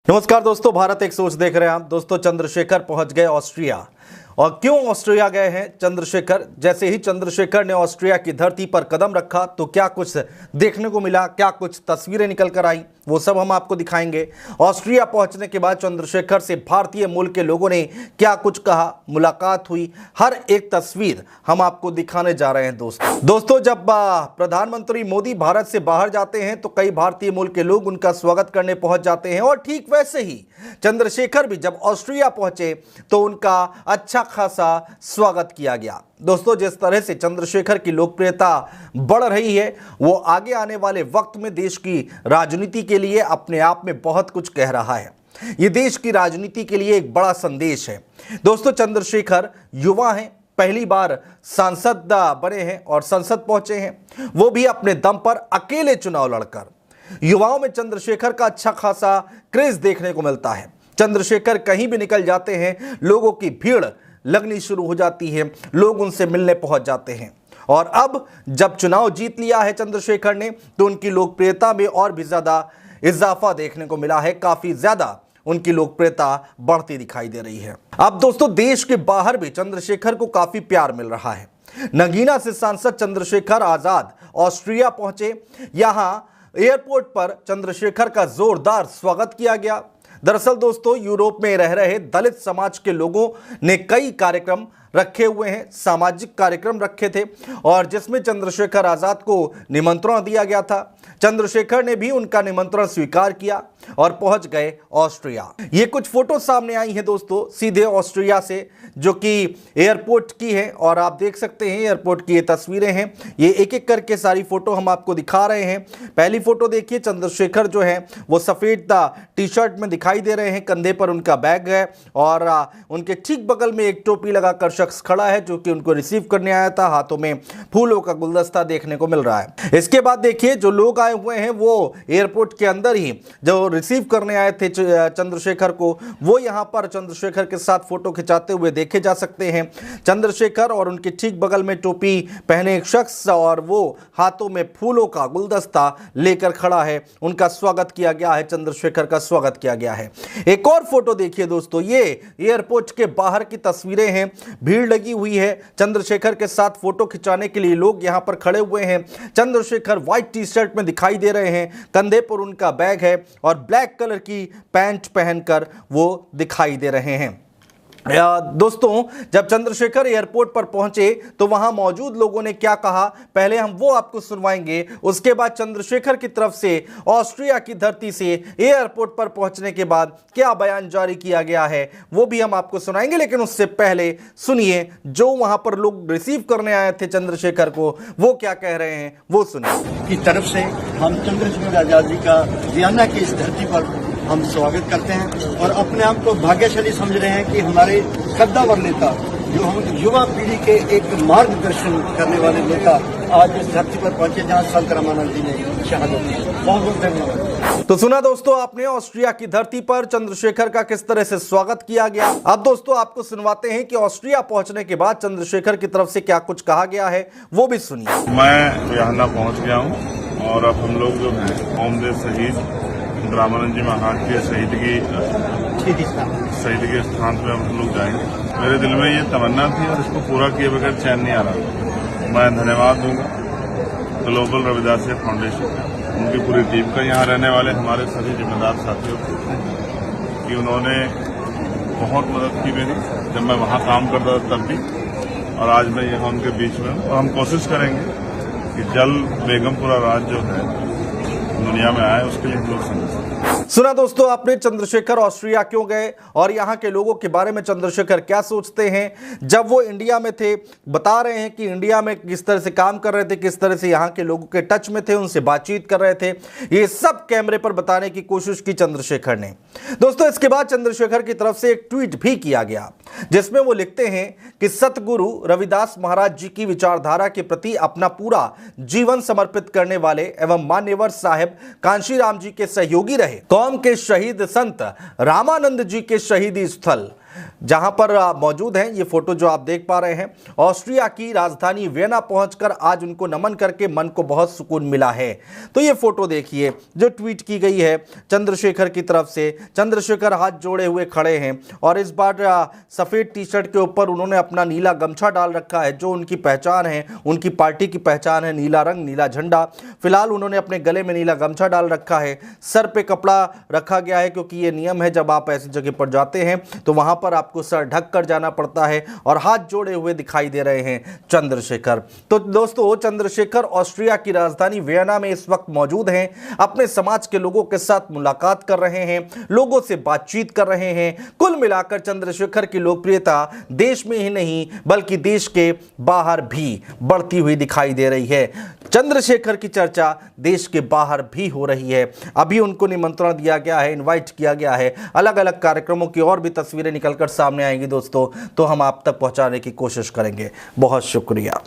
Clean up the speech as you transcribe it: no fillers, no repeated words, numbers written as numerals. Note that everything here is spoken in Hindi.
नमस्कार दोस्तों, भारत एक सोच देख रहे हैं आप। दोस्तों, चंद्रशेखर पहुंच गए ऑस्ट्रिया। और क्यों ऑस्ट्रिया गए हैं चंद्रशेखर? जैसे ही चंद्रशेखर ने ऑस्ट्रिया की धरती पर कदम रखा तो क्या कुछ देखने को मिला, क्या कुछ तस्वीरें निकल कर आई, वो सब हम आपको दिखाएंगे। ऑस्ट्रिया पहुंचने के बाद चंद्रशेखर से भारतीय मूल के लोगों ने क्या कुछ कहा, मुलाकात हुई, हर एक तस्वीर हम आपको दिखाने जा रहे हैं। दोस्तों, जब प्रधानमंत्री मोदी भारत से बाहर जाते हैं तो कई भारतीय मूल के लोग उनका स्वागत करने पहुंच जाते हैं। और ठीक वैसे ही चंद्रशेखर भी जब ऑस्ट्रिया पहुंचे तो उनका अच्छा खासा स्वागत किया गया। दोस्तों, जिस तरह से चंद्रशेखर की लोकप्रियता बढ़ रही है वो आगे आने वाले वक्त में देश की राजनीति के लिए अपने आप में बहुत कुछ कह रहा है। ये देश की राजनीति के लिए एक बड़ा संदेश है। दोस्तों, चंद्रशेखर युवा हैं, पहली बार सांसद बने हैं और संसद पहुंचे हैं, वो भी अपने दम पर अकेले चुनाव लड़कर। युवाओं में चंद्रशेखर का अच्छा खासा क्रेज देखने को मिलता है। चंद्रशेखर कहीं भी निकल जाते हैं, लोगों की भीड़ लगनी शुरू हो जाती है, लोग उनसे मिलने पहुंच जाते हैं। और अब जब चुनाव जीत लिया है चंद्रशेखर ने तो उनकी लोकप्रियता में और भी ज्यादा इजाफा देखने को मिला है। काफी ज्यादा उनकी लोकप्रियता बढ़ती दिखाई दे रही है। अब दोस्तों, देश के बाहर भी चंद्रशेखर को काफी प्यार मिल रहा है। नगीना से सांसद चंद्रशेखर आजाद ऑस्ट्रिया पहुंचे। यहां एयरपोर्ट पर चंद्रशेखर का जोरदार स्वागत किया गया। दरअसल दोस्तों, यूरोप में रह रहे दलित समाज के लोगों ने कई कार्यक्रम रखे हुए हैं, सामाजिक कार्यक्रम रखे थे और जिसमें चंद्रशेखर आजाद को निमंत्रण दिया गया था। चंद्रशेखर ने भी उनका निमंत्रण स्वीकार किया और पहुंच गए ऑस्ट्रिया। ये कुछ फोटो सामने आई हैं दोस्तों, सीधे ऑस्ट्रिया से, जो कि एयरपोर्ट की है। और आप देख सकते हैं एयरपोर्ट की ये तस्वीरें हैं। ये एक एक करके सारी फोटो हम आपको दिखा रहे हैं। पहली फोटो देखिए, चंद्रशेखर जो है वो सफेद टी शर्ट में दिखाई दे रहे हैं, कंधे पर उनका बैग है और उनके ठीक बगल में एक टोपी लगाकर शख्स खड़ा है जो कि उनको रिसीव करने आया था। हाथों में फूलों का गुलदस्ता देखने को मिल रहा है। इसके बाद देखिए, जो लोग आए हुए हैं वो एयरपोर्ट के अंदर ही जो रिसीव करने आए थे चंद्रशेखर को, वो यहां पर चंद्रशेखर के साथ फोटो खिंचाते हुए देखे जा सकते हैं। चंद्रशेखर और उनके ठीक बगल में टोपी पहने एक शख्स और वो हाथों में फूलों का गुलदस्ता लेकर खड़ा है। उनका स्वागत किया गया है, चंद्रशेखर का स्वागत किया गया है। एक और फोटो देखिए दोस्तों, ये एयरपोर्ट के बाहर की तस्वीरें हैं। भीड़ लगी हुई है, चंद्रशेखर के साथ फोटो खिंचाने के लिए लोग यहां पर खड़े हुए हैं। चंद्रशेखर व्हाइट टी शर्ट में दिखाई दे रहे हैं, कंधे पर उनका बैग है और ब्लैक कलर की पैंट पहनकर वो दिखाई दे रहे हैं। दोस्तों, जब चंद्रशेखर एयरपोर्ट पर पहुंचे तो वहां मौजूद लोगों ने क्या कहा, पहले हम वो आपको सुनवाएंगे। उसके बाद चंद्रशेखर की तरफ से ऑस्ट्रिया की धरती से एयरपोर्ट पर पहुंचने के बाद क्या बयान जारी किया गया है वो भी हम आपको सुनाएंगे। लेकिन उससे पहले सुनिए जो वहां पर लोग रिसीव करने आए थे चंद्रशेखर को, वो क्या कह रहे हैं वो सुनिए। की तरफ से हम चंद्रशेखर आजाद जी का वियना की इस धरती पर हम स्वागत करते हैं और अपने आप को भाग्यशाली समझ रहे हैं कि हमारे कद्दावर नेता, जो हम युवा पीढ़ी के एक मार्गदर्शन करने वाले नेता आज इस धरती पर पहुंचे जहां संत रामानंद जी ने शहादत दी। बहुत बहुत धन्यवाद। तो सुना दोस्तों आपने, ऑस्ट्रिया की धरती पर चंद्रशेखर का किस तरह से स्वागत किया गया। अब दोस्तों आपको सुनवाते हैं कि ऑस्ट्रिया पहुंचने के बाद चंद्रशेखर की तरफ से क्या कुछ कहा गया है, वो भी सुनिए। मैं वियना पहुंच गया हूं और अब हम लोग जो है ओमदेव शहीद रामानंद जी महाराज के शहीद के स्थान पर हम लोग जाएंगे। मेरे दिल में ये तमन्ना थी और इसको पूरा किए बगैर चैन नहीं आ रहा। मैं धन्यवाद दूंगा ग्लोबल रविदासिया फाउंडेशन, उनकी पूरी टीम का, यहाँ रहने वाले हमारे सभी जिम्मेदार साथियों को, कि उन्होंने बहुत मदद की मेरी जब मैं वहाँ काम करता था तब भी, और आज मैं यहाँ उनके बीच में हूँ। और हम कोशिश करेंगे कि जल्द बेगमपुरा राज जो है दुनिया में आए, उसके लिए हम लोग समझ। सुना दोस्तों आपने, चंद्रशेखर ऑस्ट्रिया क्यों गए और यहां के लोगों के बारे में चंद्रशेखर क्या सोचते हैं। जब वो इंडिया में थे बता रहे हैं कि इंडिया में किस तरह से काम कर रहे थे, किस तरह से यहां के लोगों के टच में थे, उनसे बातचीत कर रहे थे। ये सब कैमरे पर बताने की कोशिश की चंद्रशेखर ने। दोस्तों, इसके बाद चंद्रशेखर की तरफ से एक ट्वीट भी किया गया जिसमें वो लिखते हैं कि सतगुरु रविदास महाराज जी की विचारधारा के प्रति अपना पूरा जीवन समर्पित करने वाले एवं मान्यवर साहेब कांशीराम जी के सहयोगी रहे। कौम के शहीद संत रामानंद जी के शहीदी स्थल जहां पर मौजूद हैं। ये फोटो जो आप देख पा रहे हैं, ऑस्ट्रिया की राजधानी वियना पहुंचकर आज उनको नमन करके मन को बहुत सुकून मिला है। तो ये फोटो देखिए जो ट्वीट की गई है चंद्रशेखर की तरफ से। चंद्रशेखर हाथ जोड़े हुए खड़े हैं और इस बार सफेद टी शर्ट के ऊपर उन्होंने अपना नीला गमछा डाल रखा है, जो उनकी पहचान है, उनकी पार्टी की पहचान है, नीला रंग, नीला झंडा। फिलहाल उन्होंने अपने गले में नीला गमछा डाल रखा है, सर पे कपड़ा रखा गया है, क्योंकि ये नियम है जब आप ऐसी जगह पर जाते हैं तो वहां पर आपको सर ढक कर जाना पड़ता है, और हाथ जोड़े हुए दिखाई दे रहे हैं चंद्रशेखर। तो दोस्तों, चंद्रशेखर ऑस्ट्रिया की राजधानी वियना में इस वक्त मौजूद हैं, अपने समाज के लोगों के साथ मुलाकात कर रहे हैं, लोगों से बातचीत कर रहे हैं। कुल मिलाकर चंद्रशेखर की लोकप्रियता देश में ही नहीं बल्कि देश के बाहर भी बढ़ती हुई दिखाई दे रही है। चंद्रशेखर की चर्चा देश के बाहर भी हो रही है। अभी उनको निमंत्रण दिया गया है, इनवाइट किया गया है। अलग अलग कार्यक्रमों की और भी तस्वीरें निकलकर सामने आएंगी दोस्तों, तो हम आप तक पहुंचाने की कोशिश करेंगे। बहुत शुक्रिया।